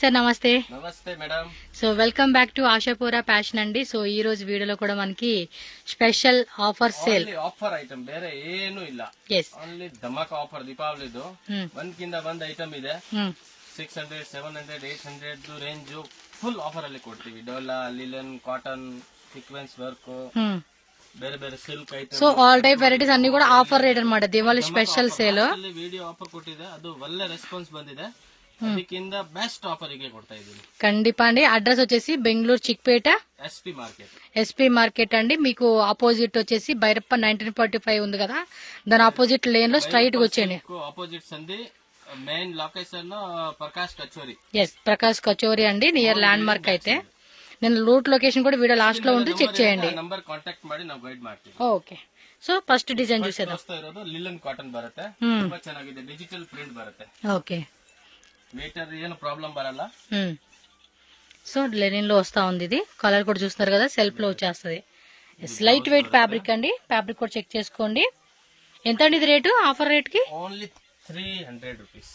Sir నమస్తే. నమస్తే madam. So welcome back to Ashapura fashion అండి. సో ఈ రోజు వీడియోలో కూడా మనకి special offer sale offer item ಬೇರೆ ಏನು ಇಲ್ಲ. ಓನ್ಲಿ ಧಮಾಕ ಆಫರ್ ದೀಪಾವಳಿದು ಒಂದಕ್ಕಿಂತ ಒಂದು ಐಟಮ್ ಇದೆ. 600 700 800 ರೇಂಜ್ ಫುಲ್ ಆಫರ್ ಅಲ್ಲಿ ಕೊಡ್ತೀವಿ. Dhola, linen, cotton, sequence work, ಬೇರೆ ಬೇರೆ silk item. So all type varieties అన్ని కూడా ఆఫర్ రేట్ అన్నమాట. Diwali special sale video offer ಕೊಟ್ಟಿದೆ, ಅದು ಒಳ್ಳೆ ರೆಸ್ಪಾನ್ಸ್ ಬಂದಿದೆ. ಅದಕ್ಕಿಂತ ಬೆಸ್ಟ್ ಆಫರ್ ಗೆ ಕೊಡ್ತಾ ಇದ್ದೀನಿ. ఖండిపా అండి. అడ్రస్ వచ్చేసి బెంగళూరు చిక్పేట ఎస్పీ మార్కెట్ అండి. మీకు ఆపోజిట్ వచ్చేసి బైరప్ప 1945 ఉంది కదా, దాని ఆపోజిట్ లేన్ లో స్ట్రైట్ గా వచ్చేయండి. ఆపోజిట్ సంది మెయిన్ లొకేషన్ ప్రకాష్ కచోరీ. ప్రకాష్ కచోరీ అండి, నియర్ ల్యాండ్ మార్క్. అయితే నేను రూట్ లొకేషన్ కూడా వీడియో లాస్ట్ లో ఉంటుంది, చెక్ చేయండి. నంబర్ కాంటాక్ట్ ಮಾಡಿ ನಾವು ಗೈಡ್ ಮಾಡ್ತೀವಿ. ఓకే. సో ఫస్ట్ డిజైన్ చూసేద్దాం. ಲಿಲನ್ ಕಾಟನ್ ಬರುತ್ತೆ, ತುಂಬಾ ಚೆನ್ನಾಗಿದೆ. ಡಿಜಿಟಲ್ ಪ್ರಿಂಟ್ ಬರುತ್ತೆ. ఓకే. మీటర్ ಏನು ప్రాబ్లం బరಲ್ಲ. సో లెనిన్ లో వస్తా ఉంది. ఇది కలర్ కూడా చూస్తున్నారు కదా, సెల్ఫ్ లో వచ్చేస్తుంది. లైట్ వెయిట్ ఫ్యాబ్రిక్ అండి. ఫ్యాబ్రిక్ కూడా చెక్ చేసుకోండి. ఎంత అండి ఇది రేటు ఆఫర్ రేట్ కి? Only 300 rupees.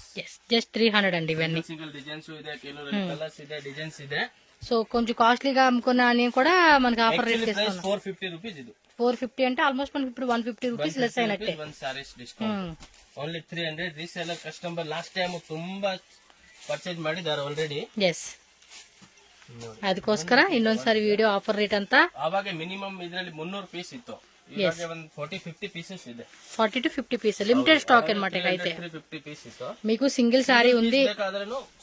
జస్ట్ 300 అండి. ఇవన్నీ సింగిల్ డిజైన్స్ ಇದೆ, ಕೆಲವು కలర్స్ ಇದೆ, డిజైన్స్ ಇದೆ. సో కొంచెం కాస్ట్లీగా అమ్ముకున్నా అని కూడా మనకి ఆఫర్ రేట్ ఇస్తున్నాం. 450 రూపీస్ ఇది. 450 అంటే ఆల్మోస్ట్ మనకి ఇప్పుడు 150 రూపీస్ లెస్ అయినట్టే. One saris discount only 300. Reseller customer last time ತುಂಬಾ ಪರ್ಚೇಸ್ ಮಾಡಿದ್ದಾರೆ ಆಲ್ರೆಡಿ. ಅದಕ್ಕೋಸ್ಕರ ಇನ್ನೊಂದ್ಸಾರಿ ವಿಡಿಯೋ ಆಫರ್ ರೇಟ್ ಅಂತ. ಆವಾಗ ಮಿನಿಮಮ್ ಇದರಲ್ಲಿ 300 ಪೀಸ್ ಇತ್ತು, ಇವಾಗ ಒಂದು 40-50 పీసెస్ ಇದೆ. 40 to 50 పీస్ లిమిటెడ్ స్టాక్ అన్నమాట. అయితే 50 పీస్ ఇತ್ತು. మీకు సింగిల్ సారీ ఉంది,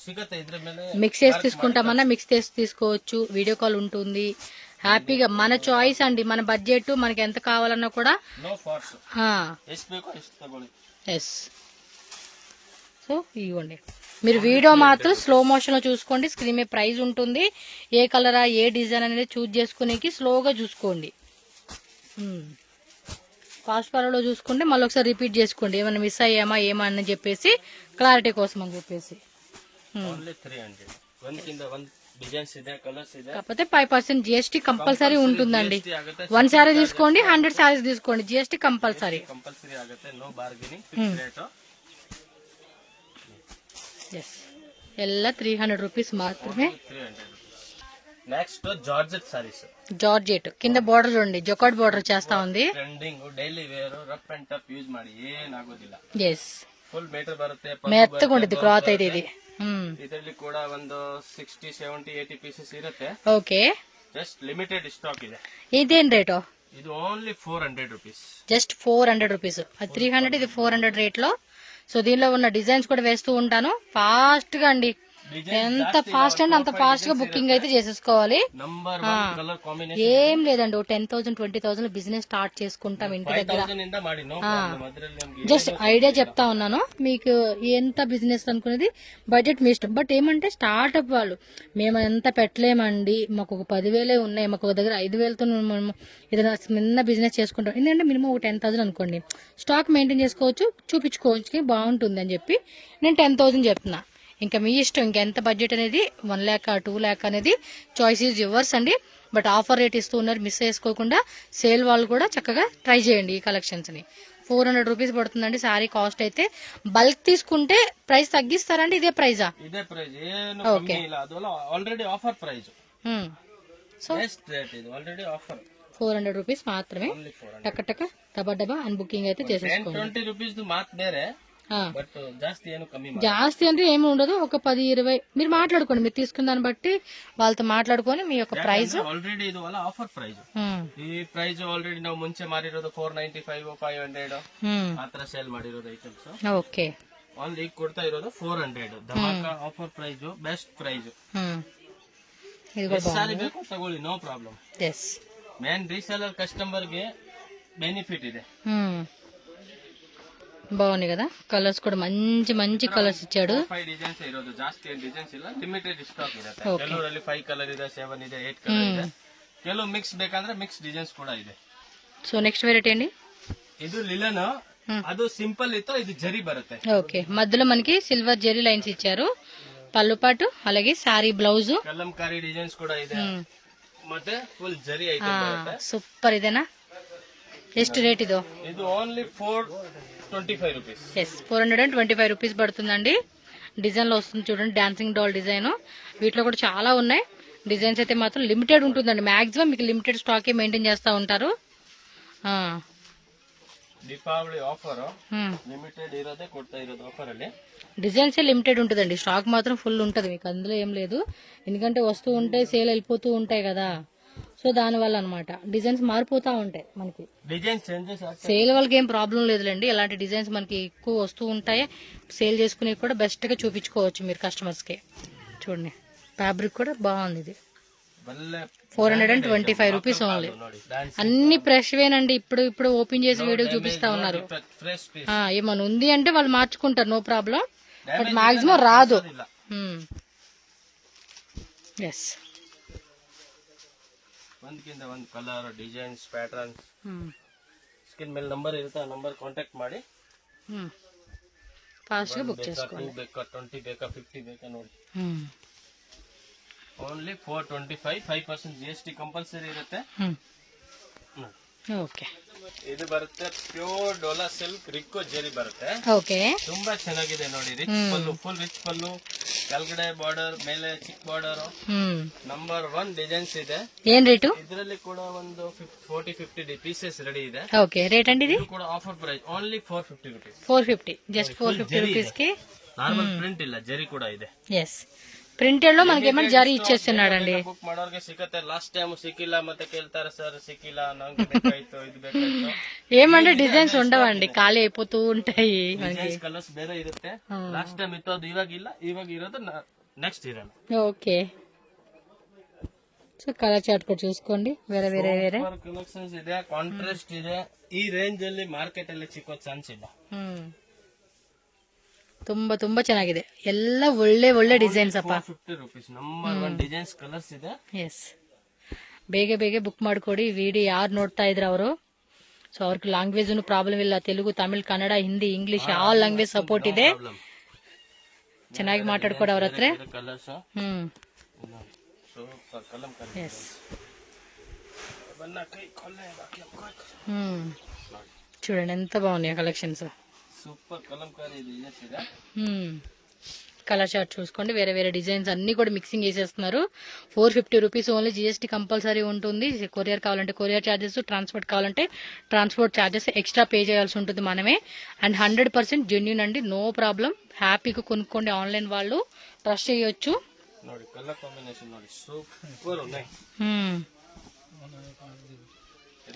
సిగతే. ఇದ್ರ ಮೇಲೆ మిక్స్ చేసి తీసుకుంటామన్నా మిక్స్ చేసి తీసుకోవచ్చు. వీడియో కాల్ ఉంటుంది హ్యాపీగా. మన చాయిస్ అండి, మన బడ్జెట్ మనకి ఎంత కావాలన్నా కూడా. No force. ಎಷ್ಟು ಬೇಕೋ ಎಷ್ಟು ತಗೊಳ್ಳಿ. సో ఇవ్వండి. మీరు వీడియో మాత్రం స్లో మోషన్ లో చూసుకోండి. స్క్రీన్ మీద ప్రైస్ ఉంటుంది. ఏ కలరా ఏ డిజైన్ అనేది చూజ్ చేసుకునేకి స్లోగా చూసుకోండి. ఫాస్ట్ ఫార్వర్డ్ లో చూసుకుంటే మళ్ళీ ఒకసారి రిపీట్ చేసుకోండి, ఏమైనా మిస్ అయ్యామా ఏమని చెప్పేసి క్లారిటీ కోసం అని చెప్పేసి. కాకపోతే 5% జిఎస్టీ కంపల్సరీ ఉంటుందండి. 1 శారీ తీసుకోండి, 100 శారీస్ తీసుకోండి, జిఎస్టీ కంపల్సరీ. ಎಲ್ಲ 300 రూపీస్ మాత్రమే. Next georgette sarees. జార్జెట్ కింద బోర్డర్ చూడండి, జొకాట్ బోర్డర్ చేస్తా ఉంది. Trending daily wear, rough and tough use ಮಾಡಿ ಏನಾಗೋದಿಲ್ಲ. ಫುಲ್ ಮೀಟರ್ ಬರುತ್ತೆ, మెత్తగా ఉంటుంది క్లాత్ అయితే ఇది. ಇದರಲ್ಲಿ ಕೂಡ ಒಂದು 60 70 80 పీసెస్ ಇರುತ್ತೆ. ఓకే. జస్ట్ లిమిటెడ్ స్టాక్ ಇದೆ. ఇదేం రేటు? ఇది ఓన్లీ 400 రూపీస్. Just 400 rupees. అది 300, ఇది 400 రేట్ లో. సో దీనిలో ఉన్న డిజైన్స్ కూడా వేస్తూ ఉంటాను. ఫాస్ట్ గా అండి, ఎంత ఫాస్ట్ అండి అంత ఫాస్ట్ గా బుకింగ్ అయితే చేసేసుకోవాలి. ఏం లేదండి, 10,000 20,000 బిజినెస్ స్టార్ట్ చేసుకుంటాం ఇంటి దగ్గర. జస్ట్ ఐడియా చెప్తా ఉన్నాను మీకు, ఎంత బిజినెస్ అనుకునేది బడ్జెట్ మీ ఇష్టం. బట్ ఏమంటే స్టార్ట్అప్ వాళ్ళు మేము ఎంత పెట్టలేమండి, మాకు ఒక 10,000 ఉన్నాయి, మాకు ఒక దగ్గర 5,000తో మేము ఏదైనా చిన్న బిజినెస్ చేసుకుంటాం. ఎందుకంటే మినిమం ఒక 10,000 అనుకోండి, స్టాక్ మెయింటైన్ చేసుకోవచ్చు, చూపించుకోవచ్చు, బాగుంటుంది అని చెప్పి నేను 10,000 చెప్తున్నా. ఇంకా మీ ఇష్టం, ఇంకెంత బడ్జెట్ అనేది 1 lakh 2 lakh అనేది చాయిస్ ఈజ్ యువర్స్ అండి. బట్ ఆఫర్ రేట్ ఇస్తూ ఉన్నారు, మిస్ చేసుకోకుండా. సేల్ వాళ్ళు కూడా చక్కగా ట్రై చేయండి ఈ కలెక్షన్స్ ని. 400 రూపీస్ పడుతుందండి సారీ కాస్ట్. అయితే బల్క్ తీసుకుంటే ప్రైస్ తగ్గిస్తారండి, ఇదే ప్రైజా? ఇదే price. Okay. Already offer price. So already offer 400 rupees మాత్రమే. టక్క టక్క డబ్బా అని బుకింగ్ అయితే చేసేసుకోండి. 20 రూపీస్ మాత్ ಬೇರೆ, బట్ జాస్తి అంటే ఏమి ఉండదు. ఒక 10-20 మీరు మాట్లాడుకోండి, మీరు తీసుకున్న దాన్ని బట్టి వాళ్ళతో మాట్లాడుకొని మీ యొక్క ప్రైస్. ఆల్రెడీ ఇది వాళ్ళ ఆఫర్ ప్రైస్. ఈ ప్రైస్ ಆಲ್ರೆಡಿ ನಾವು ಮುಂಚೆ ಮಾಡಿರೋದು 495 500 ಆತರ ಸೇಲ್ ಮಾಡಿರೋದು ಐಟಮ್ಸ್. ಓಕೆ. ಓನ್ಲಿ ಈಗ ಕೊಡ್ತಾ ಇರೋದು 400 ಧಮಾಕ offer price, best price. Sari ಬೇಕು ತಗೊಳ್ಳಿ, no problem. Main reseller customer ಗೆ ಬೆನಿಫಿಟ್ ಇದೆ. బాగుంది కదా, కలర్స్ కూడా మంచి మంచి కలర్స్ ఇచ్చాడు. 5 డిజైన్స్ ఇರೋದು, ಜಾಸ್ತಿ డిజైన్స్ ಇಲ್ಲ, ಲಿಮಿಟೆಡ್ ಸ್ಟಾಕ್ ಇರುತ್ತೆ. ಕೆಲವರಲ್ಲಿ 5 ಕಲರ್ ಇದೆ, 7 ಇದೆ, 8 ಕಲರ್ ಇದೆ. ಕೆಲವು ಮಿಕ್ಸ್ ಬೇಕಂದ್ರೆ ಮಿಕ್ಸ್ ಡಿಸೈನ್ಸ್ ಕೂಡ ಇದೆ. సో నెక్స్ట్ వెరైటీ అండి, ಇದು ಲಿಲನ್. ಅದು సింపుల్ ఇతో, ఇది జరీ బರುತ್ತೆ. ఓకే. మధ్యలో మనకి సిల్వర్ జరీ లైన్స్ ఇచ్చారు, పళ్ళు పాటు, అలాగే సారీ బ్లౌజ్, కలంకారీ డిజైన్స్ కూడా ಇದೆ, ಮತ್ತೆ ಫುಲ್ ಜರಿ ಐಟಮ್ ಬರುತ್ತೆ. సూపర్. ఇదేనా? ಎಷ್ಟು రేట్ ಇದು? ಇದು ಓನ್ಲಿ 425 రూపీస్. 425 రూపీస్ పడుతుందండి. డిజైన్ లో వస్తుంది చూడండి, డాన్సింగ్ డాల్ డిజైన్. వీటిలో కూడా చాలా ఉన్నాయి డిజైన్స్. అయితే మాత్రం లిమిటెడ్ ఉంటుందండి, మాక్సిమం మీకు లిమిటెడ్ స్టాకే మెయింటైన్ చేస్తూ ఉంటారు. ದೀಪಾವಳಿ ಆಫರ್ ಲಿಮಿಟೆಡ್ ಇರೋದೇ ಕೊಡ್ತಾ ಇರೋದು ಆಫರ್ ಅಲ್ಲಿ. డిజైన్స్ లిమిటెడ్ ఉంటుందండి, స్టాక్ మాత్రం ఫుల్ ఉంటుంది మీకు, అందులో ఏం లేదు. ఎందుకంటే వస్తూ ఉంటాయి, సేల్ వెళ్ళిపోతూ ఉంటాయి కదా, సో దానివల్ల అనమాట డిజైన్స్ మారిపోతా ఉంటాయి మనకి. డిజైన్ చేంజెస్ సేల్ వాళ్ళకి ఏం ప్రాబ్లం లేదులేండి, ఇలాంటి డిజైన్స్ మనకి ఎక్కువ వస్తూ ఉంటాయి. సేల్ చేసుకునే కూడా బెస్ట్ గా చూపించుకోవచ్చు మీరు కస్టమర్స్ కి. చూడండి ఫ్యాబ్రిక్ కూడా బాగుంది, ఇది 425 రూపీస్ ఓన్లీ. అన్ని ఫ్రెష్ వేనండి, ఇప్పుడు ఓపెన్ చేసి వీడియో చూపిస్తా ఉన్నారు. ఏమన్నా ఉంది అంటే వాళ్ళు మార్చుకుంటారు, నో ప్రాబ్లం, బట్ మాక్సిమం రాదు. ఎస్, ಒಂದಕ್ಕಿಂತ ಒಂದು ಕಲರ್ ಡಿಸೈನ್ಸ್ ಪ್ಯಾಟರ್ನ್ ಸ್ಕಿನ್ ಮೇಲೆ ನಂಬರ್ ಇರುತ್ತೆ, ಆ ನಂಬರ್ ಕಾಂಟ್ಯಾಕ್ಟ್ ಮಾಡಿ ఫాస్ట్ గా బుక్ చేసుకోండి. 2 ಬೇಕಾ 20 ಬೇಕಾ 50 ಬೇಕಾ ನೋಡಿ. ಓನ್ಲಿ 425, 5% GST ಕಂಪಲ್ಸರಿ ಇರುತ್ತೆ. ಓಕೆ, ಇದು ಬರುತ್ತೆ ಪ್ಯೂರ್ ಡೋಲಾ ಸಿಲ್ಕ್ ರಿಕ್ಕೋ ಜೆರಿ ಬರುತ್ತೆ. ಓಕೆ, ತುಂಬಾ ಚೆನ್ನಾಗಿದೆ ನೋಡಿ, ರಿಚ್ ಪಲ್ಲು, ಫುಲ್ ರಿಚ್ ಪಲ್ಲು, ಕೆಳಗಡೆ ಬಾರ್ಡರ್, ಮೇಲೆ ಚಿಕ್ಕ ಬಾರ್ಡರ್, ನಂಬರ್ 1 ಡಿಸೈನ್ಸ್ ಇದೆ. ಏನ್ ರೇಟು? ಇದರಲ್ಲಿ ಕೂಡ ಒಂದು 40-50 ಪೀಸಸ್ ರೆಡಿ ಇದೆ. ಓಕೆ, ರೇಟ್ ಅಂడి ఇది? ಕೂಡ offer price only 450 rupees. 450, just 450 rupees కి. నార్మల్ ప్రింట్ ಇಲ್ಲ, జెరీ కూడా ಇದೆ. ఎస్, ప్రింటెడ్ లో మనకి ఏమైనా జరీ ఇచ్చేస్తున్నాడండి. బుక్ ಮಾಡೋರ್ಗೆ ಸಿಗುತ್ತೆ. లాస్ట్ టైం సిక్కిಲ್ಲ ಮತ್ತೆ ಕೇಳ್ತಾರೆ, ಸರ್ ಸಿಕ್ಕಿಲ್ಲ, ನಂಗೆ ಬೇಕಾಯ್ತು, ಇದು ಬೇಕಾಯ್ತು. ఏమంటే డిజైన్స్ ఉండవండి, ఖాళీ అయిపోతూ ఉంటాయి మనకి. కలర్స్ ಬೇರೆ ಇರುತ್ತೆ. లాస్ట్ టైం ಇತ್ತು, ಅದು ಇವಾಗ ಇಲ್ಲ, ಇವಾಗ ಇರೋದು next year. Okay, so colour chart కూడా చూసుకోండి, వేరే వేరే వేరే ಕಲೆಕ್ಷನ್ಸ್ ಇದೆ, ಕಾಂಟ್ರಾಸ್ಟ್ ಇದೆ. ಈ ರೇಂಜ್ ಅಲ್ಲಿ ಮಾರ್ಕೆಟ್ ಅಲ್ಲಿ ಸಿಕ್ಕೋ ಚಾನ್ಸ್ ಇಲ್ಲ. ತುಂಬಾ ತುಂಬಾ ಚೆನ್ನಾಗಿದೆ, ಎಲ್ಲ ಒಳ್ಳೆ ಒಳ್ಳೆ ಡಿಸೈನ್ಸ್ ಅಪ್ಪ. 50 rupees ನಂಬರ್ 1 ಡಿಸೈನ್ಸ್ ಕಲರ್ಸ್ ಇದೆ. ಎಸ್, ಬೇಗ ಬೇಗ ಬುಕ್ ಮಾಡ್ಕೊಡಿ. ವಿಡಿಯೋ ಯಾರು ನೋಡ್ತಾ ಇದ್ರ ಅವರು, ಸೊ ಅವ್ರಿಗೆ ಲ್ಯಾಂಗ್ವೇಜ್ ಪ್ರಾಬ್ಲಮ್ ಇಲ್ಲ, Telugu, Tamil, Kannada, Hindi, English all language support ಇದೆ. ಚೆನ್ನಾಗಿ ಮಾತಾಡ್ಕೊಡಿ ಅವ್ರ ಹತ್ರ. ಎಸ್, చూడండి ఎంత బాగున్నాయి కలెక్షన్స్, సూపర్ కలంకారీ డిజైన్స్ ಇದೆ. కలర్ చార్ట్ చూసుకోండి, వేరే వేరే డిజైన్స్ అన్ని కూడా మిక్సింగ్ చేసేస్తున్నారు. 450 రూపీస్ ఓన్లీ, GST కంపల్సరీ ఉంటుంది. కొరియర్ కావాలంటే కొరియర్ ఛార్జెస్, ట్రాన్స్పోర్ట్ కావాలంటే ట్రాన్స్పోర్ట్ ఛార్జెస్ ఎక్స్ట్రా పే చేయాల్సి ఉంటుంది మనమే. అండ్ 100% జెన్యూన్ అండి, నో ప్రాబ్లం, హ్యాపీగా కొనుక్కోండి. ఆన్లైన్ వాళ్ళు ట్రస్ట్ చేయొచ్చు. ನೋಡಿ ಕಲರ್ ಕಾಂಬಿನೇಷನ್ ನೋಡಿ, ಸೂಪರ್ ఉన్నాయి.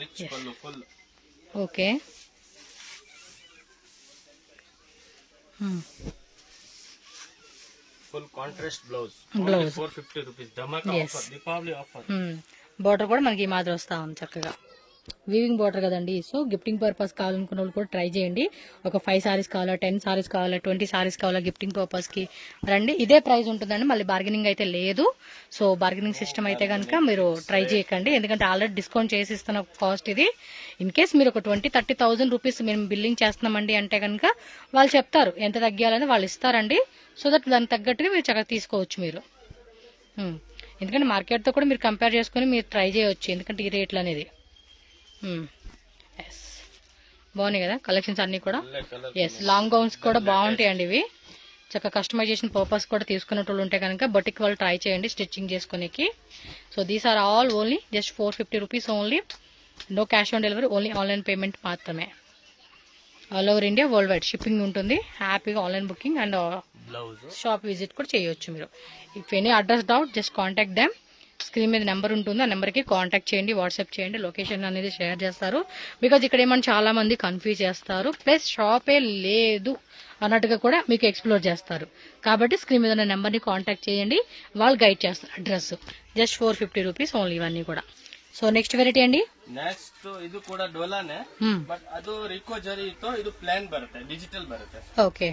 Rich pallu full. Okay, full contrast blouse, 450 rupees. ధమాకా ఆఫర్, దీపావళి ఆఫర్. బార్డర్ కూడా మనకి ఈ మాదిరి వస్తా ఉంది చక్కగా, వీవింగ్ బార్డర్ కదండి. సో గిఫ్టింగ్ పర్పస్ కావాలనుకున్న వాళ్ళు కూడా ట్రై చేయండి. ఒక 5 సారీస్ కావాలా, 10 సారీస్ కావాలా, 20 సారీస్ కావాలా, గిఫ్టింగ్ పర్పస్ కి రండి. ఇదే ప్రైస్ ఉంటుందండి, మళ్ళీ బార్గెనింగ్ అయితే లేదు. సో బార్గెనింగ్ సిస్టమ్ అయితే కనుక మీరు ట్రై చేయకండి, ఎందుకంటే ఆల్రెడీ డిస్కౌంట్ చేసి ఇస్తున్న కాస్ట్ ఇది. ఇన్ కేస్ మీరు ఒక 20-30,000 రూపీస్ మేము బిల్లింగ్ చేస్తున్నామండి అంటే కనుక వాళ్ళు చెప్తారు ఎంత తగ్గాలని, వాళ్ళు ఇస్తారండి. సో దట్ దానికి తగ్గట్టుగా మీరు చక్కగా తీసుకోవచ్చు మీరు. ఎందుకంటే మార్కెట్తో కూడా మీరు కంపేర్ చేసుకుని మీరు ట్రై చేయవచ్చు, ఎందుకంటే ఈ రేట్లు అనేది. ఎస్, బాగున్నాయి కదా కలెక్షన్స్ అన్ని కూడా. ఎస్, లాంగ్ గౌన్స్ కూడా బాగుంటాయండి ఇవి, చక్కగా కస్టమైజేషన్ పర్పస్ కూడా తీసుకునేటోళ్ళు ఉంటే కనుక బొటిక్ వాళ్ళు ట్రై చేయండి స్టిచ్చింగ్ చేసుకునేకి. So these are all only just 450 rupees only, no cash on delivery, only online payment మాత్రమే. All over India world wide shipping ఉంటుంది. హ్యాపీగా online booking and shop visit కూడా చేయొచ్చు మీరు. If any address doubt just contact them. Screen మీద number ఉంటుంది, ఆ నెంబర్కి కాంటాక్ట్ చేయండి, వాట్సాప్ చేయండి, లొకేషన్ అనేది షేర్ చేస్తారు. బికాజ్ ఇక్కడ ఏమన్నా చాలా మంది కన్ఫ్యూజ్ చేస్తారు, ప్లస్ షాపే లేదు అన్నట్టుగా కూడా మీకు ఎక్స్ప్లోర్ చేస్తారు. కాబట్టి స్క్రీన్ మీద ఉన్న నెంబర్ని కాంటాక్ట్ చేయండి, వాళ్ళు గైడ్ చేస్తారు అడ్రస్. జస్ట్ 450 రూపీస్ ఓన్లీ ఇవన్నీ కూడా. సో నెక్స్ట్ వెరైటీ అండి, ನೆಕ್ಸ್ಟ್ ಇದು ಕೂಡ ಡೋಲಾನೆ, ಬಟ್ ಅದು ರಿಕೋ ಜರಿ ಇತ್ತು, ಇದು ಪ್ಲಾನ್ ಬರುತ್ತೆ, ಡಿಜಿಟಲ್ ಬರುತ್ತೆ. ఓకే,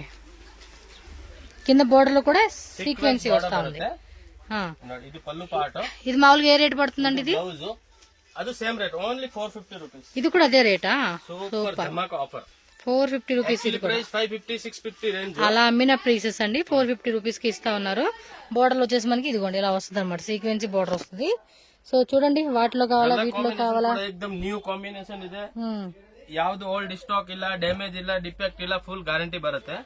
కింద బోర్డర్ లో కూడా సీక్వెన్సీ వస్తా ఉంది. ನೋಡಿ ಇದು ಪಲ್ಲು ಪಾರ್ಟ್. ఇది మామూలుగా ఏ రేట్ పడుతుందండి ఇది? బ్లౌజ్ ಅದು సేమ్ రేట్, ఓన్లీ 450 రూపీస్. ఇది కూడా అదే రేటా? సూపర్ ధమాకా ఆఫర్, 450 రూపీస్. ఇది కూడా 550-650 రేంజ్ అలా అమ్మిన ప్రైసెస్ అండి, 450 రూపీస్ కి ఇస్తా ఉన్నారు. బోర్డర్ వచ్చేసి మనకి ఇదిగోండి ఇలా వస్తుంది అనమాట, సీక్వెన్సీ బోర్డర్ వస్తుంది. సో చూడండి, వాటిలో కావాలా వీటిలో కావాలా, ఎక్దమ్ న్యూ కాంబినేషన్ ಇದೆ. ಯಾವ್ದು ಓಲ್ಡ್ ಸ್ಟಾಕ್ ಇಲ್ಲ, ಡ್ಯಾಮೇಜ್ ಇಲ್ಲ, ಡಿಫೆಕ್ಟ್ ಇಲ್ಲ, ಫುಲ್ ಗ್ಯಾರಂಟಿ ಬರುತ್ತೆ.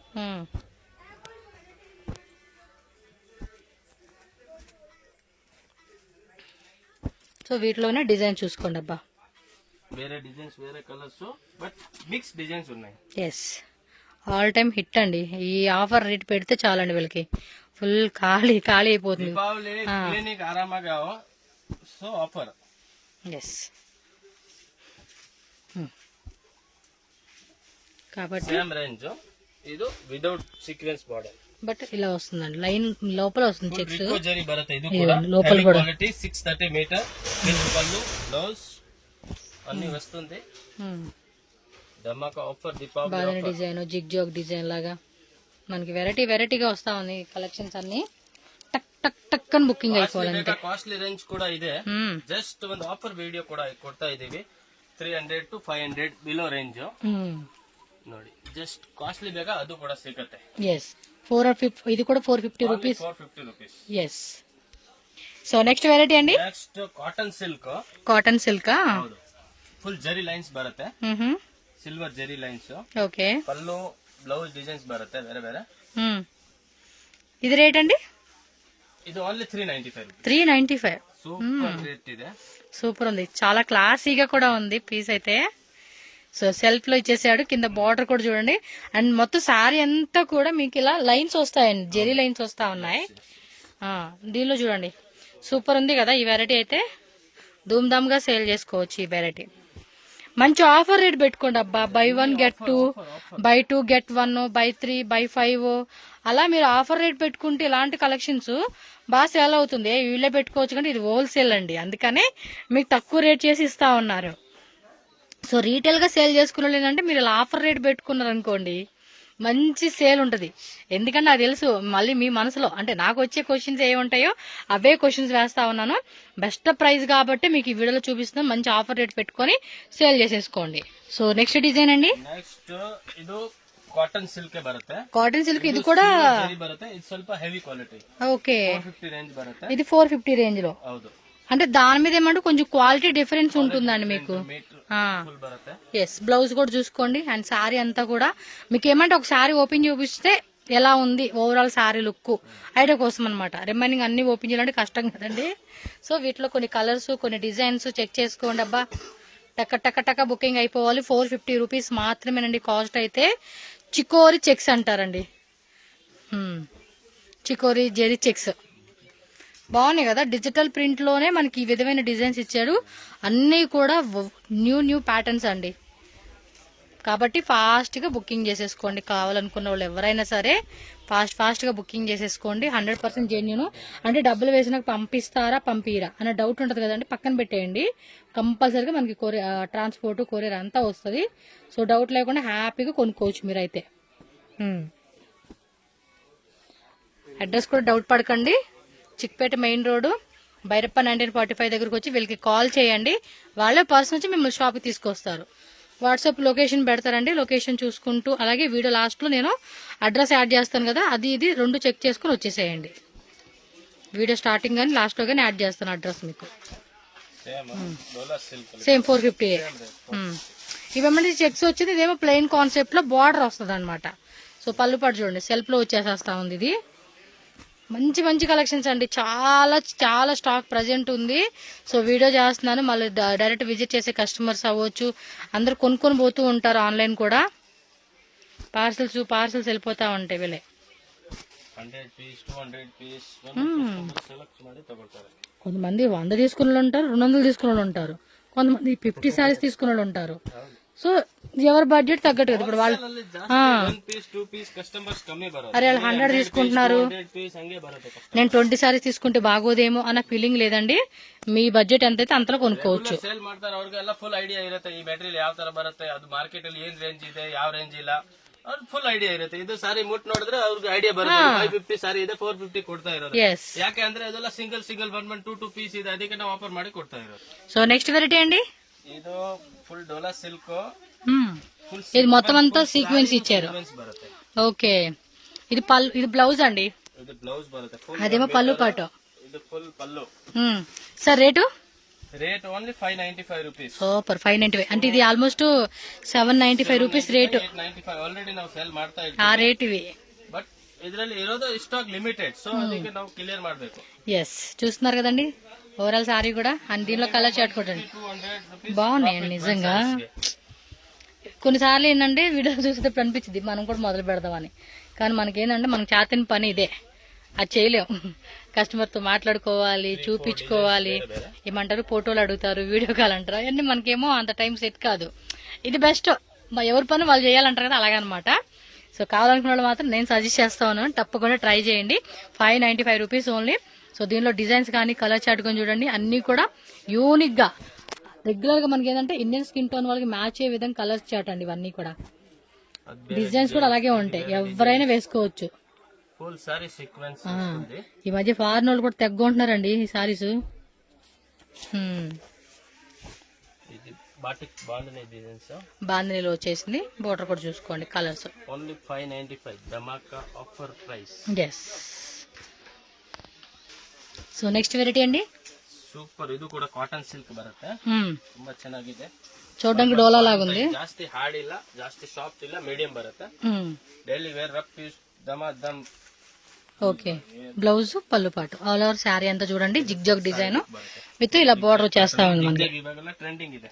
సో వీటిలోనే డిజైన్ చూసుకోండి అబ్బా. వేరే డిజైన్స్ వేరే కలర్స్ బట్ మిక్స్ డిజైన్స్ ఉన్నాయి. ఎస్, ఆల్ టైమ్ హిట్ అండి. ఈ ఆఫర్ రేట్ పెడితే చాలండి వీళ్ళకి, ఫుల్ ఖాళీ ఖాళీ అయిపోతుంది. దీపావళి క్లినిక్ ఆరామగా సో ఆఫర్. ఎస్, కాబట్టి సేమ్ రేంజ్ ಇದು ವಿದೌಟ್ ಸೀಕ್ವೆನ್ಸ್ ಬಾರ್ಡರ್ బట్ ఇలా వస్తుందండి, లైన్ లోపల వస్తుంది చెక్స్ ರಿಕೋ ಜರಿ ಬರುತ್ತೆ. ಇದು ಕೂಡ లోపల కూడా క్వాలిటీ 630 మీటర్ పళ్ళు బ్లౌజ్ అన్ని వస్తుంది. ధమాకా ఆఫర్ దీపావళి బాగా డిజైన్ జిగ్ జాగ్ డిజైన్ లాగా మనకి వెరైటీగా వస్తా ఉంది కలెక్షన్స్ అన్ని. టక్ టక్ టక్ అని బుకింగ్ అయిపోవాలంటే. కాస్ట్లీ రేంజ్ కూడా ಇದೆ. జస్ట్ ಒಂದು ಆಫರ್ ವಿಡಿಯೋ ಕೂಡ ಕೊಡ್ತಾ ಇದೀವಿ. 300 to 500 ಬಿಲೋ ರೇಂಜ್ ನೋಡಿ. ಜಸ್ಟ್ ಕಾಸ್ಟ್ಲಿ ಬೇಗ ಅದು ಕೂಡ ಸಿಗುತ್ತೆ. ఎస్ 450, ఇది కూడా 450 rupees. 450 rupees. Yes. So next variety అండి, next cotton silk. Cotton silk full zari lines బರುತ್ತೆ, silver zari lines. Okay, pallu blouse designs బರುತ್ತೆ ಬೇರೆ ಬೇರೆ. ఇది రేట్ అండి? ఇది ఓన్లీ 395. 395. సూపర్ రేట్ ಇದೆ. సూపర్ ఉంది, చాలా క్లాసీగా కూడా ఉంది పీస్ అయితే. సో సెల్ఫ్ లో ఇచ్చేసాడు, కింద బార్డర్ కూడా చూడండి. అండ్ మొత్తం సారీ అంతా కూడా మీకు ఇలా లైన్స్ వస్తాయండి, జెరీ లైన్స్ వస్తా ఉన్నాయి. దీనిలో చూడండి, సూపర్ ఉంది కదా ఈ వెరైటీ అయితే. ధూమ్ గా సేల్ చేసుకోవచ్చు ఈ వెరైటీ. మంచి ఆఫర్ రేట్ పెట్టుకోండి అబ్బా. By 1 get 2, by 2 get 1, by 3 by 5 అలా మీరు ఆఫర్ రేట్ పెట్టుకుంటే ఇలాంటి కలెక్షన్స్ బాగా సేల్ అవుతుంది. వీళ్ళే పెట్టుకోవచ్చు కానీ ఇది హోల్సేల్ అండి, అందుకనే మీకు తక్కువ రేట్ చేసి ఇస్తా ఉన్నారు. సో రీటైల్ గా సేల్ చేసుకున్న ఏంటంటే మీరు ఇలా ఆఫర్ రేట్ పెట్టుకున్నారు అనుకోండి, మంచి సేల్ ఉంటుంది. ఎందుకంటే నాకు తెలుసు మళ్ళీ మీ మనసులో అంటే నాకు వచ్చే క్వశ్చన్స్ ఏ ఉంటాయో అవే క్వశ్చన్స్ వేస్తా ఉన్నాను. బెస్ట్ ప్రైస్ కాబట్టి మీకు ఈ వీడియోలో చూపిస్తున్నాం. మంచి ఆఫర్ రేట్ పెట్టుకొని సేల్ చేసేసుకోండి. సో నెక్స్ట్ డిజైన్ అండి, నెక్స్ట్ ಇದು ಕಾಟನ್ ಸಿಲ್ಕ್ ಬರುತ್ತೆ. కాటన్ సిల్క్, ఇది కూడా ಬರುತ್ತೆ. ಇದು ಸ್ವಲ್ಪ ಹೆವಿ ಕ್ವಾಲಿಟಿ. ఓకే, 450 రేంజ్ బರುತ್ತೆ. ఇది 450 రేంజ్ లో. ಹೌದು, అంటే దాని మీద ఏమంటే కొంచెం క్వాలిటీ డిఫరెన్స్ ఉంటుందండి మీకు. ఫుల్ బರುತ್ತೆ. ఎస్, బ్లౌజ్ కూడా చూసుకోండి. అండ్ శారీ అంతా కూడా మీకు ఏమంటే ఒక శారీ ఓపెన్ చూపిస్తే ఎలా ఉంది ఓవరాల్ శారీ లుక్ ఐడియా కోసం అనమాట. రిమైనింగ్ అన్ని ఓపెన్ చేయాలంటే కష్టం కదండి. సో వీటిలో కొన్ని కలర్స్ కొన్ని డిజైన్స్ చెక్ చేసుకోండి అబ్బా. టక్క టక్క టక్క బుకింగ్ అయిపోవాలి. 450 రూపీస్ మాత్రమేనండి కాస్ట్ అయితే. చికోరి చెక్స్ అంటారండి, చికోరి జెరీ చెక్స్ బాగున్నాయి కదా. డిజిటల్ ప్రింట్ లోనే మనకి ఈ విధమైన డిజైన్స్ ఇచ్చాడు. అన్నీ కూడా న్యూ ప్యాటర్న్స్ అండి. కాబట్టి ఫాస్ట్ గా బుకింగ్ చేసేసుకోండి. కావాలనుకున్న వాళ్ళు ఎవరైనా సరే ఫాస్ట్ గా బుకింగ్ చేసేసుకోండి. 100% జెన్యూన్. అంటే డబ్బులు వేసినాక పంపిస్తారా పంపిరా అనే డౌట్ ఉంటుంది కదండి, పక్కన పెట్టేయండి. కంపల్సరీగా మనకి ట్రాన్స్పోర్ట్ కొరియర్ అంతా వస్తుంది. సో డౌట్ లేకుండా హ్యాపీగా కొనుక్కోవచ్చు మీరైతే. అడ్రస్ కూడా డౌట్ పడకండి. చిక్పేట మెయిన్ రోడ్డు బైరప్ప 1945 దగ్గరకు వచ్చి వీళ్ళకి కాల్ చేయండి. వాళ్ళే పర్సన్ వచ్చి మిమ్మల్ని షాప్కి తీసుకొస్తారు. వాట్సాప్ లొకేషన్ పెడతారండి, లొకేషన్ చూసుకుంటూ. అలాగే వీడియో లాస్ట్ లో నేను అడ్రస్ యాడ్ చేస్తాను కదా, అది ఇది రెండు చెక్ చేసుకుని వచ్చేసేయండి. వీడియో స్టార్టింగ్ కానీ లాస్ట్ లో కానీ యాడ్ చేస్తాను అడ్రస్ మీకు. సేమ్ 450. ఇవేమంటే చెక్స్ వచ్చింది, ఇదేమో ప్లెయిన్ కాన్సెప్ట్ లో బార్డర్ వస్తుంది అనమాట. సో పళ్ళు పాటు చూడండి, సెల్ఫ్ లో వచ్చేసేస్తా ఉంది. ఇది మంచి కలెక్షన్స్ అండి. చాలా స్టాక్ ప్రజెంట్ ఉంది. సో వీడియో చేస్తున్నాను, మళ్ళీ డైరెక్ట్ విజిట్ చేసే కస్టమర్స్ అవ్వచ్చు, అందరు కొనుక్కొని పోతూ ఉంటారు. ఆన్లైన్ కూడా పార్సల్స్ వెళ్ళిపోతా ఉంటాయి వీళ్ళే. 100 పీస్ 200 పీస్ సెలెక్ట్ ಮಾಡಿ ತಗೊಳ್ತಾರೆ. కొంతమంది 100 తీసుకున్న వాళ్ళు ఉంటారు, 200 తీసుకున్న వాళ్ళు ఉంటారు, కొంతమంది 50 సారీస్ తీసుకున్న వాళ్ళు ఉంటారు. సో ఎవరి బడ్జెట్ తగ్గట్టు కదా. ఇప్పుడు వాళ్ళు అరే వాళ్ళు 100 తీసుకుంటున్నారు, నేను 20 సారీస్ తీసుకుంటే బాగోదేమో అన్న ఫీలింగ్ లేదండి. మీ బడ్జెట్ ఎంత అయితే అంతలో కొనుక్కోవచ్చు. ಸೇಲ್ ಮಾಡ್ತಾರೆ ಅವ್ರಿಗೆಲ್ಲ ಫುಲ್ ಐಡಿಯಾ ಇರುತ್ತೆ. ಈ ಮೆಟೀರಿಯಲ್ ಯಾವ ತರ ಬರುತ್ತೆ, ಅದು ಮಾರ್ಕೆಟ್ ಅಲ್ಲಿ ಏನ್ ರೇಂಜ್ ಇದೆ, ಯಾವ ರೇಂಜ್ ಇಲ್ಲ, ಅವ್ರಿಗೆ ಫುಲ್ ಐಡಿಯಾ ಇರುತ್ತೆ. ಇದು ಸಾರಿ ಮುಟ್ ನೋಡಿದ್ರೆ ಅವ್ರಿಗೆ ಐಡಿಯಾ ಬರುತ್ತೆ. 550 ಸಾರಿ ಇದೆ 450 ಕೊಡ್ತಾ ಇರೋದು. ಯಾಕೆ ಅಂದ್ರೆ ಅದೆಲ್ಲ ಸಿಂಗಲ್ ಬಂದ್ 2 ಪೀಸ್ ಇದೆ, ಅದಕ್ಕೆ ನಾವು ಆಫರ್ ಮಾಡಿ ಕೊಡ್ತಾ ಇರೋದು. సో నెక్స్ట్ వెరైటీ అండి, ಇದು ಫುಲ್ ಡೋಲಾ ಸಿಲ್ಕ್. ఇది మొత్తం అంతా సీక్వెన్స్ ఇచ్చారు. ఓకే, ఇది పళ్ళు, ఇది బ్లౌజ్ అండి. ఇది బ్లౌజ్ బರುತ್ತೆ, అదేమో పళ్ళు పాటు. ఇది ఫుల్ పళ్ళు. Sir rate only 595 rupees. Super, 595 అంటే ఇది ఆల్మోస్ట్ 795 రూపీస్ రేటు. 895 ఆల్రెడీ ನಾವು ಸೇಲ್ ಮಾಡ್ತಾ ಇದ್ದೀವಿ. ఆ రేట్ ఇవి. బట్ ಇದರಲ್ಲಿ ಇರೋದು ಸ್ಟಾಕ್ ಲಿಮಿಟೆಡ್, ಸೊ ಅದಕ್ಕೆ ನಾವು ಕ್ಲಿಯರ್ ಮಾಡಬೇಕು. ఎస్ చూస్తున్నారు కదండి ఓవరాల్ సారీ కూడా అండ్ దీనిలో కలర్ చాట్ కూడా 200 rupees బాగున్నాయండి నిజంగా. కొన్నిసార్లు ఏంటంటే వీడియో చూసేటప్పుడు అనిపించింది మనం కూడా మొదలు పెడదామని, కానీ మనకేంటంటే మనకు చేతని పని ఇదే, అది చేయలేం. కస్టమర్తో మాట్లాడుకోవాలి, చూపించుకోవాలి, ఏమంటారు ఫోటోలు అడుగుతారు, వీడియో కాల్ అంటారు, అవన్నీ మనకేమో అంత టైం సెట్ కాదు. ఇది బెస్ట్, ఎవరి పని వాళ్ళు చేయాలంటారు కదా, అలాగనమాట. సో కావాలనుకున్న వాళ్ళు మాత్రం నేను సజెస్ట్ చేస్తాను, తప్పకుండా ట్రై చేయండి. 595 రూపీస్ ఓన్లీ. సో దీనిలో డిజైన్స్ కానీ కలర్ చార్ట్ కానీ చూడండి, అన్నీ కూడా యూనిక్ గా రెగ్యులర్ గా మనకి ఏంటంటే ఇండియన్ స్కిన్ టోన్ వాళ్ళకి మ్యాచ్ అయ్యే విధంగా కలర్ చార్ట్ అండి. ఇవన్నీ కూడా డిజైన్స్ కూడా అలాగే ఉంటాయి, ఎవరైనా వేసుకోవచ్చు. Full sorry sequence. ఈ మధ్య ఫారెన్ వాళ్ళు కూడా తెగ్గుంటున్నారండి ఈ సారీస్. ఇది బాటిక్ బాంధనీ డిజైన్స్, బాంధనీలో వచ్చేసింది. బోర్డర్ కూడా చూసుకోండి, కలర్స్ ఓన్లీ 595 ధమాకా offer price. Yes. So next variety అండి, ಸೂಪರ್. ಇದು ಕೂಡ ಕಾಟನ್ ಸಿಲ್ಕ್ ಬರುತ್ತೆ, ತುಂಬಾ ಚೆನ್ನಾಗಿದೆ. చూడడానికి డోలా లాగా ఉంది. ಜಾಸ್ತಿ ಹಾರ್ಡ್ ಇಲ್ಲ, ಜಾಸ್ತಿ ಸಾಫ್ಟ್ ಇಲ್ಲ, ಮೀಡಿಯಂ ಬರುತ್ತೆ. ಡೈಲಿ ವೇರ್ ರಫ್ ಯೂಸ್ ದಮ್. ఓకే, బ్లౌజ్ పళ్ళు పాటు ఆల్ ఓవర్ శారీ అంతా చూడండి జిగ్ జాగ్ డిజైన్ విత్ ఇలా బోర్డర్ వచ్చేస్తా ఉంది మనకి. ಇವಾಗೆಲ್ಲ ಟ್ರೆಂಡಿಂಗ್ ಇದೆ.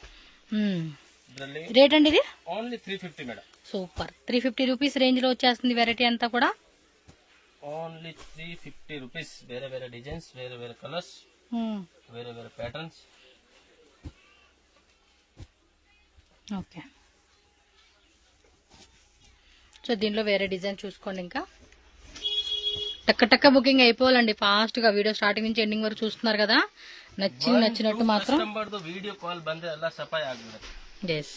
ಇದರಲ್ಲಿ రేట్ అండి ఇది only 350 madam. Super. 350 rupees range లో వచ్చేస్తుంది వెరైటీ అంతా కూడా. Only 350 rupees. వేరే వేరే డిజైన్స్, వేరే వేరే కలర్స్, వేరే వేరే ప్యాటర్న్స్. ఓకే, సో దీనిలో వేరే డిజైన్ చూసుకోండి. ఇంకా టక్క టక్క బుకింగ్ అయిపోవాలండి ఫాస్ట్ గా. వీడియో స్టార్టింగ్ నుంచి ఎండింగ్ వరకు చూస్తున్నారు కదా, నచ్చినట్టు మాత్రం వీడియో కాల్ ಬಂದ್ರೆ ಎಲ್ಲ ಸಫಾಯಿ ಆಗ್ಬಿಡುತ್ತೆ. Yes.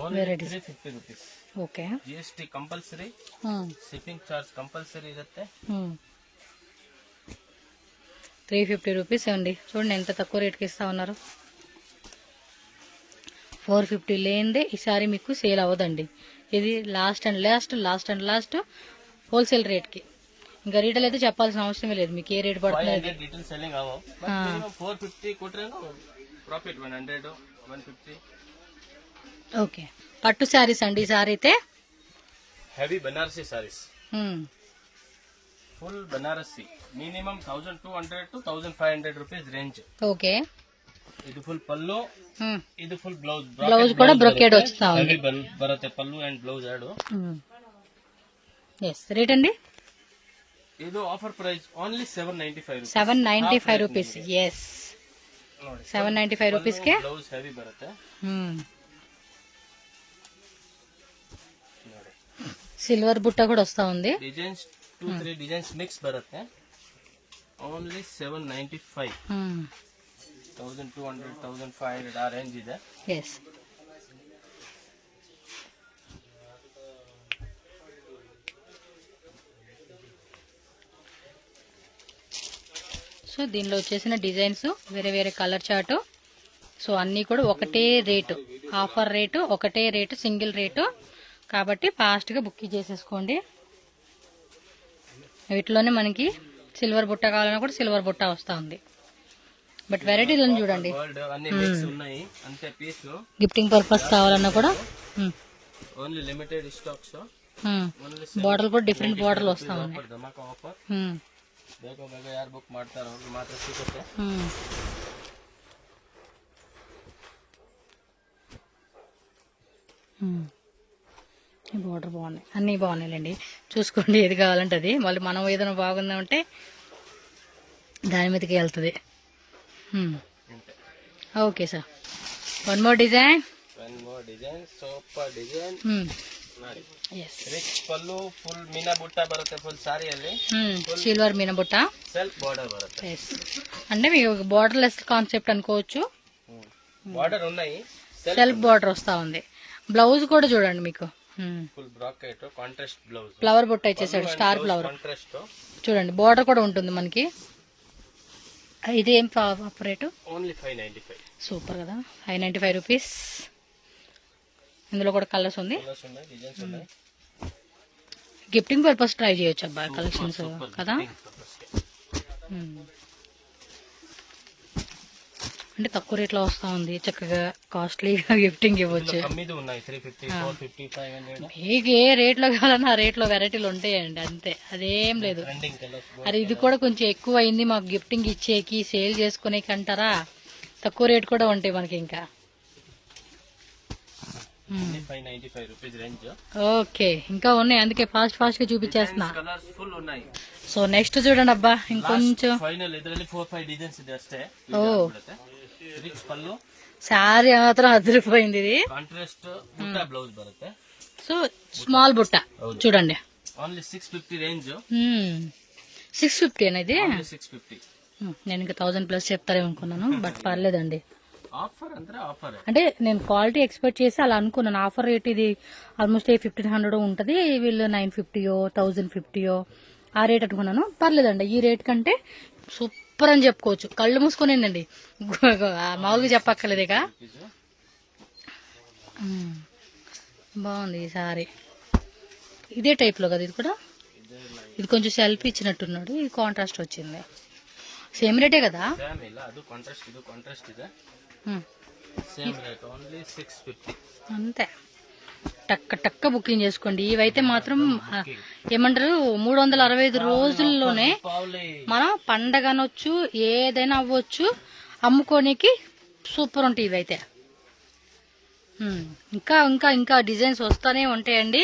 Only 350 rupees. Okay, GST compulsory, shipping charge compulsory ఇರುತ್ತೆ. 350 రూపీస్ అండి. చూడండి ఎంత తక్కువ రేట్కి ఇస్తా ఉన్నారు. 450 లేనిదే ఈసారి మీకు సేల్ అవ్వదండి. ఇది లాస్ట్ అండ్ లాస్ట్ హోల్సేల్ రేట్కి. ఇంకా రీటైల్ అయితే చెప్పాల్సిన అవసరమే లేదు, మీకు ఏ రేట్ పడుతుంది. డీటెయిల్ సెల్లింగ్ అవ్వవు, 450 కొట్రేను ప్రాఫిట్ 100 150. ఓకే, పట్టు శారీస్ అండి ఈసారి అయితే. Heavy Banarasi saris, full Banarasi, minimum 1200 to 1500 rupees range. Okay, ఇది ఫుల్ పళ్ళు, ఇది ఫుల్ బ్లౌజ్. బ్లౌజ్ కూడా బ్రొకేడ్ వస్తా ఉంది. బರುತ್ತೆ pallu and blouse add. Yes, rate అండి ಇದು offer price only 795 795 rupees. Yes, 795 rupees కే ಬ್ಲೌಸ್ ಹೆವಿ ಬರುತ್ತೆ. సిల్వర్ బుట్ట కూడా వస్తా ఉంది. డిజైన్స్ 2-3 డిజైన్స్ మిక్స్ బರುತ್ತೆ. ఓన్లీ 795. 1200 1500 ఆ రేంజ్ ಇದೆ. ఎస్. సో దీనిలో వచ్చేసిన డిజైన్స్ వేరే వేరే కలర్ చార్ట్. సో అన్నీ కూడా ఒకటే రేటు, ఆఫర్ రేటు, ఒకటే రేటు, సింగిల్ రేటు. కాబట్టి ఫాస్ట్గా బుక్ చేసేసుకోండి. వీటిలోనే మనకి సిల్వర్ బుట్ట కావాలన్నా కూడా సిల్వర్ బుట్ట వస్తూ ఉంది. బట్ వెరైటీలను చూడండి, గిఫ్టింగ్ పర్పస్ కావాలన్నా కూడా ఓన్లీ లిమిటెడ్ స్టాక్స్. బాటిల్ కూడా డిఫరెంట్ బాటిల్ వస్తా ఉన్నాయి. ಬೇಗ ಬೇಗ ಯಾರು ಬುಕ್ ಮಾಡ್ತಾರೋ ಅವ್ರಿಗೆ ಮಾತ್ರ ಸಿಗುತ್ತೆ. బార్డర్ బాగున్నాయి, అన్నీ బాగున్నాయిలేండి. చూసుకోండి ఏది కావాలంటే అది. మళ్ళీ మనం ఏదైనా బాగుందంటే దాని మీదకి వెళ్తుంది. Okay sir, one more design. Super design ನೋಡಿ. ರಿಚ್ ಪಲ್ಲು, ಫುಲ್ ಮೀನಾ ಬುಟ್ಟ ಬರುತ್ತೆ ಫುಲ್ ಸಾರಿಯಲ್ಲಿ. సిల్వర్ మీనా బుట్ట, సెల్ఫ్ బార్డర్ బರುತ್ತೆ. అంటే మీకు బార్డర్ లెస్ కాన్సెప్ట్ అనుకోవచ్చు. బార్డర్ ఉన్నాయి, సెల్ఫ్ బార్డర్ వస్తా ఉంది. బ్లౌజ్ కూడా చూడండి మీకు full bracket contrast blouse, flower బుట్ట ఇచ్చేసాడు, స్టార్ ఫ్లవర్ కాంట్రాస్ట్. చూడండి బార్డర్ కూడా ఉంటుంది మనకి. ఇది ఏం రేటు? ఓన్లీ 595. సూపర్ కదా, 595 రూపీస్. ఇందులో కూడా కలర్స్ ఉంది, డిజైన్స్ ఉన్నాయి. గిఫ్టింగ్ పర్పస్ ట్రై చేయొచ్చు అబ్బా కలెక్షన్స్ కదా. అంటే తక్కువ రేట్లో వస్తూ ఉంది, చక్కగా కాస్ట్లీగా గిఫ్టింగ్ ఇవ్వచ్చు. కమ్మిది ఉన్నాయి 350, 450, 500. మీకు ఏ రేట్లో కావాలన్నా ఆ రేట్లో వెరైటీలు ఉంటాయండి, అంతే, అదేం లేదు. Trending colours. అది ఇది కూడా కొంచెం ఎక్కువ అయింది మాకు గిఫ్టింగ్ ఇచ్చేకి, సేల్ చేసుకునేకి అంటారా, తక్కువ రేట్ కూడా ఉంటాయి మనకి ఇంకా. 595 రూపీస్ రేంజ్. ఓకే, ఇంకా ఉన్నాయి, అందుకే ఫాస్ట్ గా చూపించేస్తున్నా. కలర్స్ ఫుల్ ఉన్నాయి. సో నెక్స్ట్ చూడండి అబ్బా, ఇంకొంచెం ఫైనల్ ಇದರಲ್ಲಿ 4-5 డిజైన్స్ ಇದೆ ಅಷ್ಟೇ. ఓ ರಿಚ್ ಪಲ್ಲು, శారీ మాత్రం అదిరిపోయింది ఇది. కాంట్రాస్ట్ బుట్ట బ్లౌజ్ బರುತ್ತೆ. సో స్మాల్ బుట్ట చూడండి, ఓన్లీ 650 రేంజ్. 650 అనేది. 650. నేను ఇంకా 1000+ చెప్తారేమో అనుకున్నాను, బట్ పర్లేదండి. ఆఫర్ అంటే ఆఫర్. అంటే నేను క్వాలిటీ ఎక్స్పెక్ట్ చేసి అలా అనుకున్నాను. ఆఫర్ రేట్ ఇది ఆల్మోస్ట్ 1500 ఉంటుంది, వీళ్ళు 950 1050 ఆ రేట్ అనుకున్నాను. పర్లేదండి, ఈ రేట్ కంటే సూపర్ అని చెప్పుకోవచ్చు. కళ్ళు మూసుకొనేనండి, మామూలుగా చెప్పక్కర్లేదు ఇక. బాగుంది ఈ సారీ, ఇదే టైప్ లో కదా ఇది కూడా. ఇది కొంచెం సెల్ఫీ ఇచ్చినట్టున్నాడు, ఇది కాంట్రాస్ట్ వచ్చింది. సేమ్ రేటే కదా. ಅದು ಕಾಂಟ್ರಾಸ್ಟ್, ಇದು ಕಾಂಟ್ರಾಸ್ಟ್ ಇದೆ. సేమ్ రేట్, ఓన్లీ 650 అంతే. టక్క బుకింగ్ చేసుకోండి. ఇవైతే మాత్రం ఏమంటారు 365 రోజుల్లోనే మనం పండగ అనొచ్చు, ఏదైనా అవ్వచ్చు, అమ్ముకోనికి సూపర్ ఉంటాయి ఇవైతే. ఇంకా ఇంకా ఇంకా డిజైన్స్ వస్తానే ఉంటాయండి.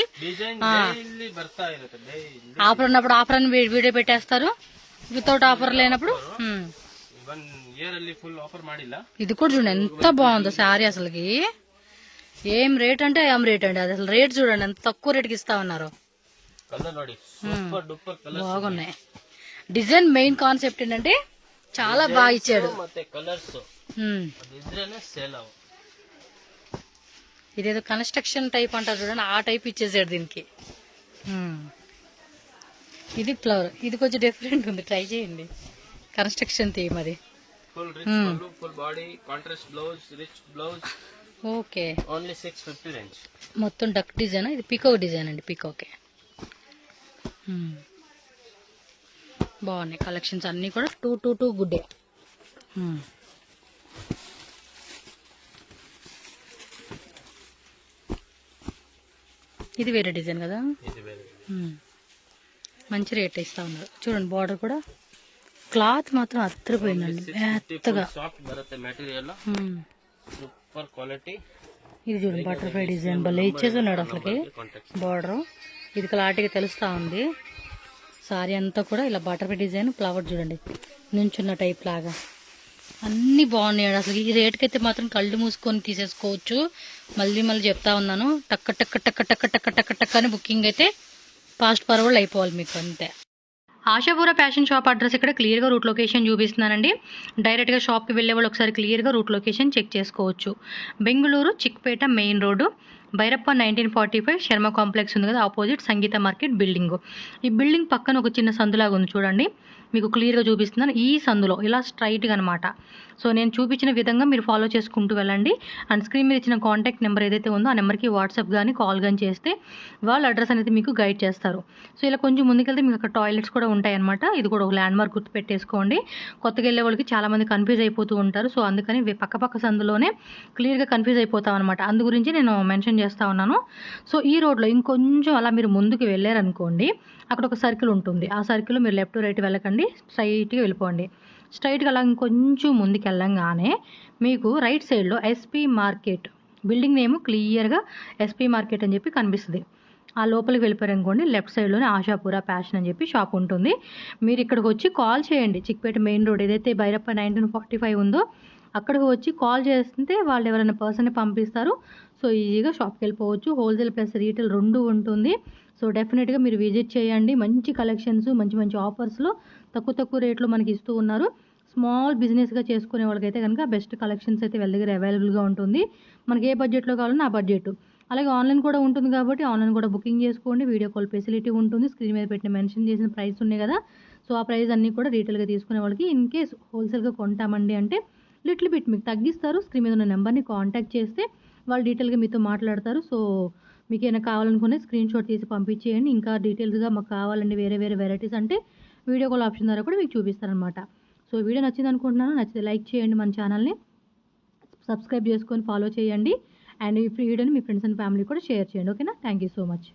ఆఫర్ ఉన్నప్పుడు ఆఫర్ అని వీడియో పెట్టేస్తారు, వితౌట్ ఆఫర్ లేనప్పుడు. ఇది కూడా చూడండి ఎంత బాగుందో శారీ, అసలుకి ఏం రేట్ అంటే ఏం రేట్ అండి, అది అసలు రేట్ చూడండి ఎంత తక్కువ రేట్కి ఇస్తా ఉన్నారు. బాగున్నాయి. డిజైన్ మెయిన్ కాన్సెప్ట్ ఏంటంటే చాలా బాగా ఇచ్చాడు. ఇదేదో కన్స్ట్రక్షన్ టైప్ అంటారు చూడండి, ఆ టైప్ ఇచ్చేసాడు దీనికి. ఇది ఫ్లవర్, ఇది కొంచెం డిఫరెంట్ ఉంది, ట్రై చేయండి. కన్స్ట్రక్షన్ థీమ్ అది. Full body contrast blouse, rich blouse. Okay, only 650 range. మొత్తం డక్ డిజైన్, ఇది పీకాక్ డిజైన్ అండి, పీకాకే. బాగున్నాయి కలెక్షన్స్ అన్ని కూడా 222 గుడ్డే. ఇది వేరే డిజైన్ కదా, మంచి రేట్ ఇస్తా ఉన్నారు. చూడండి బార్డర్ కూడా, క్లాత్ మాత్రం అత్తరిపోయిందండి, మెత్తగా. Super quality. ఇది చూడండి బటర్ఫ్లై డిజైన్ భలే ఇచ్చేస్తున్నాడు అసలుకి బార్డర్. ఇది క్లారిటీగా తెలుస్తా ఉంది. సారీ అంతా కూడా ఇలా బటర్ఫ్లై డిజైన్, ఫ్లవర్ చూడండి నుంచున్న టైప్ లాగా, అన్ని బాగున్నాయి అసలు. ఈ రేట్కి అయితే మాత్రం కళ్ళు మూసుకొని తీసేసుకోవచ్చు. మళ్ళీ చెప్తా ఉన్నాను, టక్క టక్క టక్క టక్క టక్క టక్క టక్క అని బుకింగ్ అయితే ఫాస్ట్ ఫార్వర్డ్ అయిపోవాలి మీకు, అంతే. ఆశాపుర ఫ్యాషన్ షాప్ అడ్రస్ ఇక్కడ క్లియర్గా రూట్ లొకేషన్ చూపిస్తున్నానండి. డైరెక్ట్గా షాప్కి వెళ్ళే వాళ్ళు ఒకసారి క్లియర్గా రూట్ లొకేషన్ చెక్ చేసుకోవచ్చు. Bengaluru Chickpet main road, Bhyrappa 1945 Sharma complex ఉంది కదా, ఆపోజిట్ సంగీత మార్కెట్ బిల్డింగ్. ఈ బిల్డింగ్ పక్కన ఒక చిన్న సందులాగా ఉంది చూడండి, మీకు క్లియర్గా చూపిస్తున్నాను. ఈ సందులో ఇలా స్ట్రైట్గా అనమాట. సో నేను చూపించిన విధంగా మీరు ఫాలో చేసుకుంటూ వెళ్ళండి. అండ్ స్క్రీన్ మీద ఇచ్చిన కాంటాక్ట్ నెంబర్ ఏదైతే ఉందో ఆ నెంబర్కి వాట్సాప్ కానీ కాల్ కానీ చేస్తే వాళ్ళ అడ్రస్ అనేది మీకు గైడ్ చేస్తారు. సో ఇలా కొంచెం ముందుకెళ్తే మీకు అక్కడ టాయిలెట్స్ కూడా ఉంటాయన్నమాట. ఇది కూడా ఒక ల్యాండ్ మార్క్ గుర్తు పెట్టేసుకోండి. కొత్తగా వెళ్ళే వాళ్ళకి చాలామంది కన్ఫ్యూజ్ అయిపోతూ ఉంటారు. సో అందుకని పక్క సందులోనే క్లియర్గా కన్ఫ్యూజ్ అయిపోతాం అనమాట. అందు గురించి నేను మెన్షన్ చేస్తా ఉన్నాను. సో ఈ రోడ్లో ఇంకొంచెం అలా మీరు ముందుకు వెళ్ళారనుకోండి, అక్కడ ఒక సర్కిల్ ఉంటుంది. ఆ సర్కిల్లో మీరు లెఫ్ట్ రైట్ వెళ్ళకండి, స్ట్రైట్గా వెళ్ళిపోండి. స్ట్రైట్గా అలా ఇంకొంచెం ముందుకు వెళ్ళంగానే మీకు రైట్ సైడ్లో ఎస్పీ మార్కెట్ బిల్డింగ్ నేమ్ క్లియర్గా ఎస్పీ మార్కెట్ అని చెప్పి కనిపిస్తుంది. ఆ లోపలికి వెళ్ళిపోయారనుకోండి, లెఫ్ట్ సైడ్లోనే ఆశాపుర ఫ్యాషన్ అని చెప్పి షాప్ ఉంటుంది. మీరు ఇక్కడికి వచ్చి కాల్ చేయండి. చిక్పేట మెయిన్ రోడ్ ఏదైతే భైరప్ప 1945 ఉందో అక్కడికి వచ్చి కాల్ చేస్తే వాళ్ళు ఎవరైనా పర్సన్ని పంపిస్తారు. సో ఈజీగా షాప్కి వెళ్ళిపోవచ్చు. హోల్సేల్ ప్లస్ రీటైల్ రెండు ఉంటుంది. సో డెఫినెట్గా మీరు విజిట్ చేయండి. మంచి కలెక్షన్స్, మంచి ఆఫర్స్లో తక్కువ రేట్లో మనకి ఇస్తూ ఉన్నారు. స్మాల్ బిజినెస్గా చేసుకునే వాళ్ళకైతే కనుక బెస్ట్ కలెక్షన్స్ అయితే వాళ్ళ దగ్గర అవైలబుల్గా ఉంటుంది. మనకి ఏ బడ్జెట్లో కావాలన్నా ఆ బడ్జెట్. అలాగే ఆన్లైన్ కూడా ఉంటుంది కాబట్టి ఆన్లైన్ కూడా బుకింగ్ చేసుకోండి. వీడియో కాల్ ఫెసిలిటీ ఉంటుంది. స్క్రీన్ మీద పెట్టిన మెన్షన్ చేసిన ప్రైస్ ఉన్నాయి కదా, సో ఆ ప్రైస్ అన్నీ కూడా రీటైల్గా తీసుకునే వాళ్ళకి. ఇన్ కేస్ హోల్సేల్గా కొంటామండి అంటే లిటిల్ బిట్ మీకు తగ్గిస్తారు. స్క్రీన్ మీద ఉన్న నెంబర్ని కాంటాక్ట్ చేస్తే వాళ్ళు డీటెయిల్గా మీతో మాట్లాడతారు. సో మీకు ఏమైనా కావాలనుకునే స్క్రీన్ షాట్ తీసి పంపించేయండి. ఇంకా డీటెయిల్స్గా మాకు కావాలండి వేరే వెరైటీస్ అంటే వీడియో కాల్ ఆప్షన్ ద్వారా కూడా మీకు చూపిస్తారనమాట. సో వీడియో నచ్చింది అనుకుంటున్నాను. నచ్చితే లైక్ చేయండి మన ఛానల్ని. సబ్స్క్రైబ్ చేసుకొని ఫాలో చేయండి. అండ్ ఈ వీడియోని మీ ఫ్రెండ్స్ అండ్ ఫ్యామిలీ కూడా షేర్ చేయండి. ఓకేనా? Thank you so much.